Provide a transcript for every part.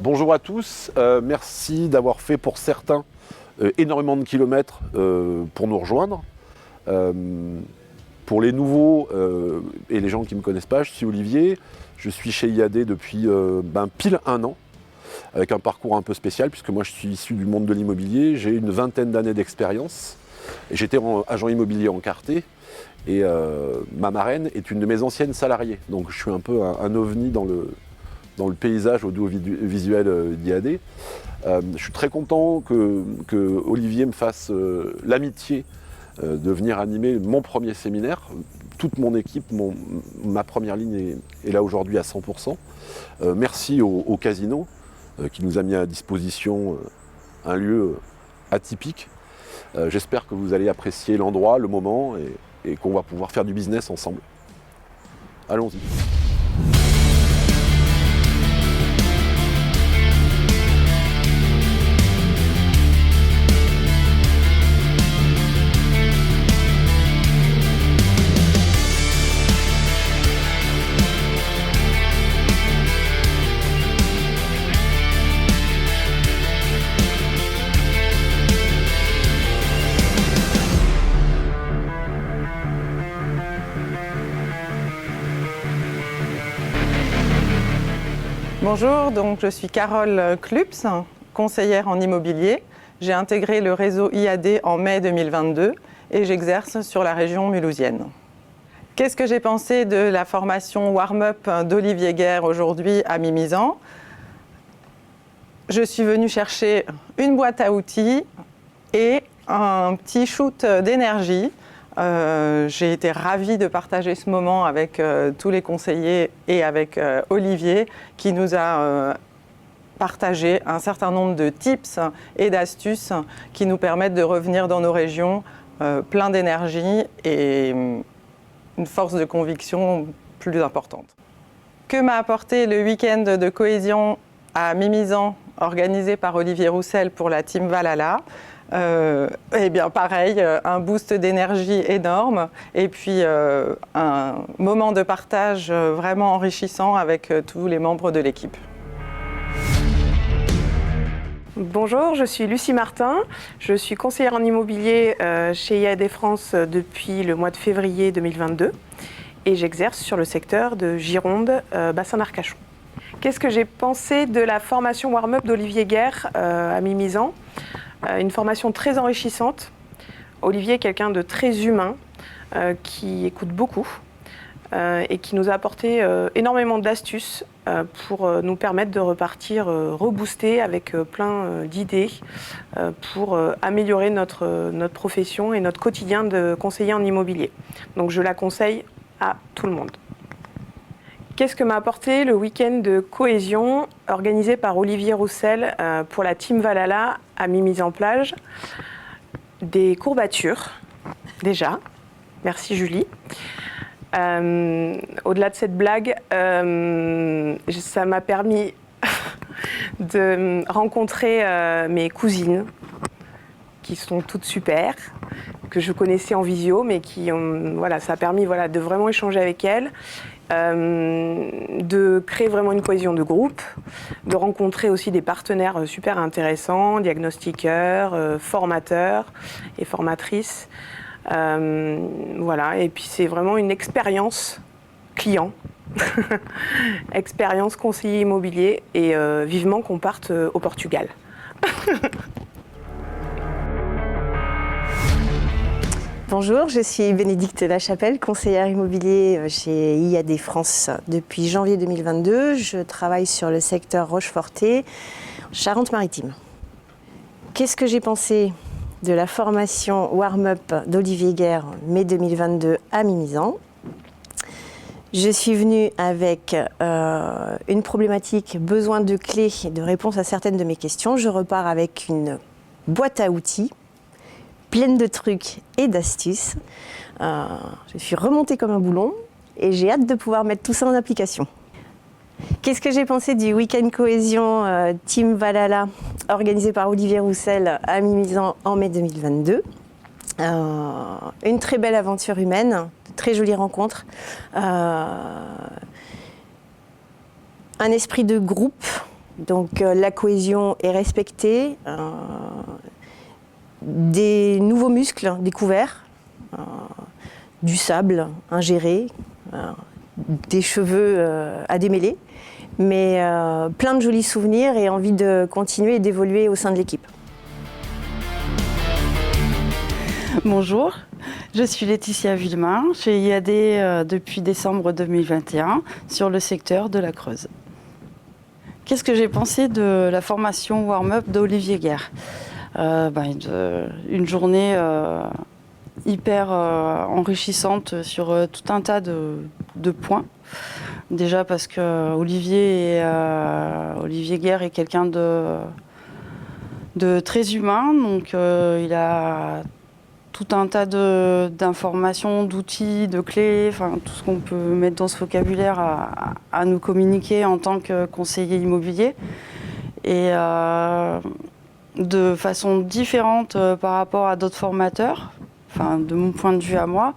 Bonjour à tous, merci d'avoir fait pour certains énormément de kilomètres pour nous rejoindre. Pour les nouveaux et les gens qui ne me connaissent pas, je suis Olivier, je suis chez IAD depuis pile 1 an, avec un parcours un peu spécial puisque moi je suis issu du monde de l'immobilier, j'ai une 20aine d'années d'expérience et j'étais agent immobilier encarté et ma marraine est une de mes anciennes salariées, donc je suis un peu un ovni dans le paysage audiovisuel d'IAD. Je suis très content que Olivier me fasse l'amitié de venir animer mon premier séminaire. Toute mon équipe, ma première ligne est là aujourd'hui à 100%. Merci au Casino qui nous a mis à disposition un lieu atypique. J'espère que vous allez apprécier l'endroit, le moment et qu'on va pouvoir faire du business ensemble. Allons-y. Bonjour, donc je suis Carole Klups, conseillère en immobilier. J'ai intégré le réseau IAD en mai 2022 et j'exerce sur la région mulhousienne. Qu'est-ce que j'ai pensé de la formation Warm-up d'Olivier Guerre aujourd'hui à Mimizan? Je suis venue chercher une boîte à outils et un petit shoot d'énergie. J'ai été ravie de partager ce moment avec tous les conseillers et avec Olivier qui nous a partagé un certain nombre de tips et d'astuces qui nous permettent de revenir dans nos régions plein d'énergie et une force de conviction plus importante. Que m'a apporté le week-end de cohésion à Mimizan organisé par Olivier Roussel pour la Team Valhalla? Eh bien pareil, un boost d'énergie énorme et puis un moment de partage vraiment enrichissant avec tous les membres de l'équipe. Bonjour, je suis Lucie Martin, je suis conseillère en immobilier chez IAD France depuis le mois de février 2022 et j'exerce sur le secteur de Gironde, bassin d'Arcachon. Qu'est-ce que j'ai pensé de la formation Warm-up d'Olivier Guerre à Mimizan? Une formation très enrichissante. Olivier est quelqu'un de très humain, qui écoute beaucoup et qui nous a apporté énormément d'astuces pour nous permettre de repartir reboosté avec plein d'idées pour améliorer notre profession et notre quotidien de conseiller en immobilier. Donc je la conseille à tout le monde. Qu'est-ce que m'a apporté le week-end de cohésion organisé par Olivier Roussel pour la Team Valhalla à Mimizan-Plage? Des courbatures, déjà. Merci Julie. Au-delà de cette blague, ça m'a permis de rencontrer mes cousines, qui sont toutes super, que je connaissais en visio, mais ça a permis de vraiment échanger avec elles. De créer vraiment une cohésion de groupe, de rencontrer aussi des partenaires super intéressants, diagnostiqueurs, formateurs et formatrices. Et puis c'est vraiment une expérience client, expérience conseiller immobilier et vivement qu'on parte au Portugal. Bonjour, je suis Bénédicte Lachapelle, conseillère immobilier chez IAD France depuis janvier 2022. Je travaille sur le secteur Rochefortet, Charente-Maritime. Qu'est-ce que j'ai pensé de la formation Warm-up d'Olivier Guerre mai 2022 à Mimizan? Je suis venue avec une problématique, besoin de clés et de réponses à certaines de mes questions. Je repars avec une boîte à outils pleine de trucs et d'astuces. Je suis remontée comme un boulon et j'ai hâte de pouvoir mettre tout ça en application. Qu'est-ce que j'ai pensé du week-end cohésion Team Valhalla organisé par Olivier Roussel à Mimizan en mai 2022? Une très belle aventure humaine, de très jolies rencontres, un esprit de groupe Donc la cohésion est respectée, des nouveaux muscles découverts, du sable ingéré, des cheveux à démêler, mais plein de jolis souvenirs et envie de continuer et d'évoluer au sein de l'équipe. Bonjour, je suis Laetitia Villemain, chez IAD depuis décembre 2021 sur le secteur de la Creuse. Qu'est-ce que j'ai pensé de la formation warm-up d'Olivier Guerre? Une journée hyper enrichissante sur tout un tas de points. Déjà parce que Olivier Guerre est quelqu'un de très humain, donc il a tout un tas d'informations, d'outils, de clés, enfin tout ce qu'on peut mettre dans ce vocabulaire à nous communiquer en tant que conseiller immobilier. Et de façon différente par rapport à d'autres formateurs, enfin de mon point de vue à moi,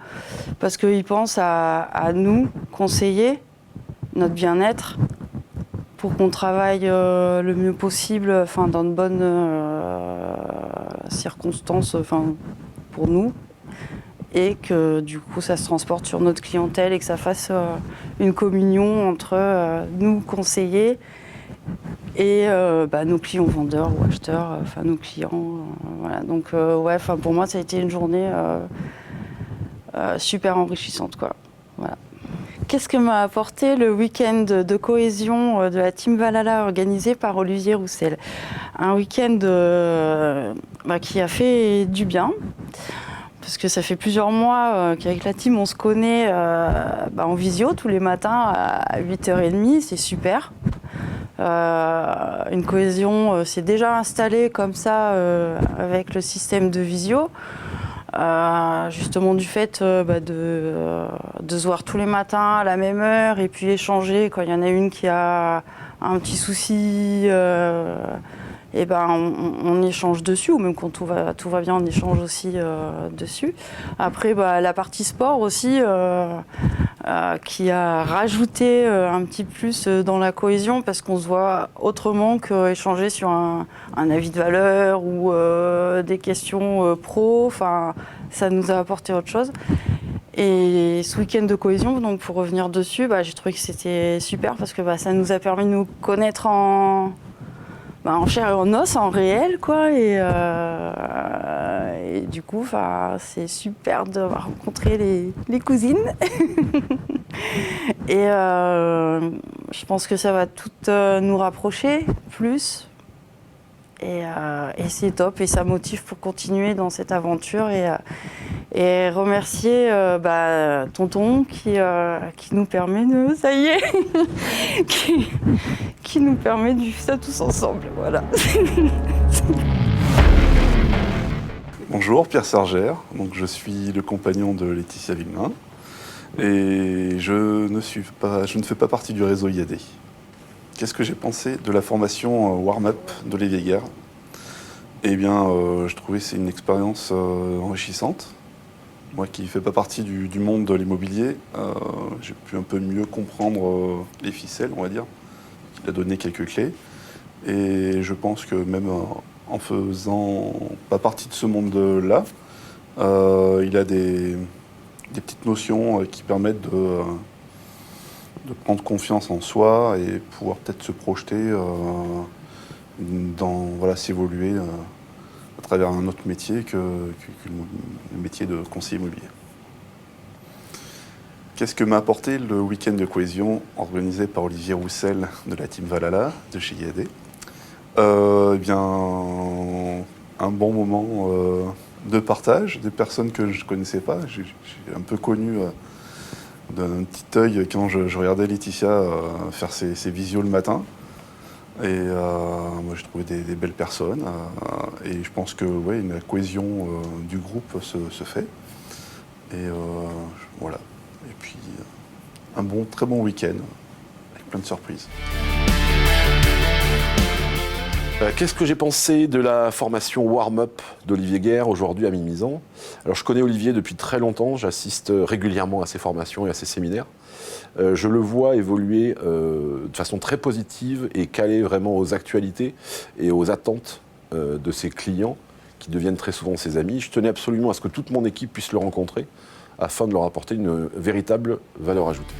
parce qu'il pense à nous, conseillers, notre bien-être, pour qu'on travaille le mieux possible, enfin dans de bonnes circonstances, enfin pour nous, et que du coup ça se transporte sur notre clientèle et que ça fasse une communion entre nous conseillers et nos clients vendeurs ou acheteurs, enfin nos clients. Voilà. Donc pour moi ça a été une journée super enrichissante, quoi. Voilà. Qu'est-ce que m'a apporté le week-end de cohésion de la Team Valhalla organisé par Olivier Roussel? Un week-end qui a fait du bien, parce que ça fait plusieurs mois qu'avec la team on se connaît en visio tous les matins à 8h30, c'est super. Une cohésion s'est déjà installée comme ça avec le système de visio. Justement du fait de se voir tous les matins à la même heure et puis échanger quand il y en a une qui a un petit souci, on échange dessus, ou même quand tout va bien on échange aussi dessus. Après la partie sport aussi qui a rajouté un petit plus dans la cohésion, parce qu'on se voit autrement qu'échanger sur un avis de valeur ou des questions pro. Enfin, ça nous a apporté autre chose. Et ce week-end de cohésion, donc pour revenir dessus, j'ai trouvé que c'était super, parce que ça nous a permis de nous connaître en chair et en os, en réel, quoi. Et du coup, c'est super de rencontrer les cousines. Et je pense que ça va toutes nous rapprocher plus. Et c'est top, et ça motive pour continuer dans cette aventure. Et remercier Tonton qui nous permet de... Ça y est qui nous permet de vivre ça tous ensemble, voilà. Bonjour, Pierre Sargère, donc je suis le compagnon de Laetitia Villemain et je ne fais pas partie du réseau IAD. Qu'est-ce que j'ai pensé de la formation warm-up d'Olivier Guerre? Eh bien, je trouvais que c'est une expérience enrichissante. Moi qui ne fais pas partie du monde de l'immobilier, j'ai pu un peu mieux comprendre les ficelles, on va dire. Il a donné quelques clés. Et je pense que même en faisant pas partie de ce monde-là, il a des petites notions qui permettent de prendre confiance en soi et pouvoir peut-être se projeter s'évoluer à travers un autre métier que le métier de conseiller immobilier. Qu'est-ce que m'a apporté le week-end de cohésion organisé par Olivier Roussel de la Team Valhalla de chez IAD? Un bon moment de partage, des personnes que je ne connaissais pas. J'ai un peu connu d'un petit œil quand je regardais Laetitia faire ses visios le matin. Et moi j'ai trouvé des belles personnes et je pense que la cohésion du groupe se fait. Et voilà. Et puis un très bon week-end avec plein de surprises. Qu'est-ce que j'ai pensé de la formation warm-up d'Olivier Guerre aujourd'hui à Mimizan? Alors je connais Olivier depuis très longtemps, j'assiste régulièrement à ses formations et à ses séminaires. Je le vois évoluer de façon très positive et calé vraiment aux actualités et aux attentes de ses clients qui deviennent très souvent ses amis. Je tenais absolument à ce que toute mon équipe puisse le rencontrer afin de leur apporter une véritable valeur ajoutée.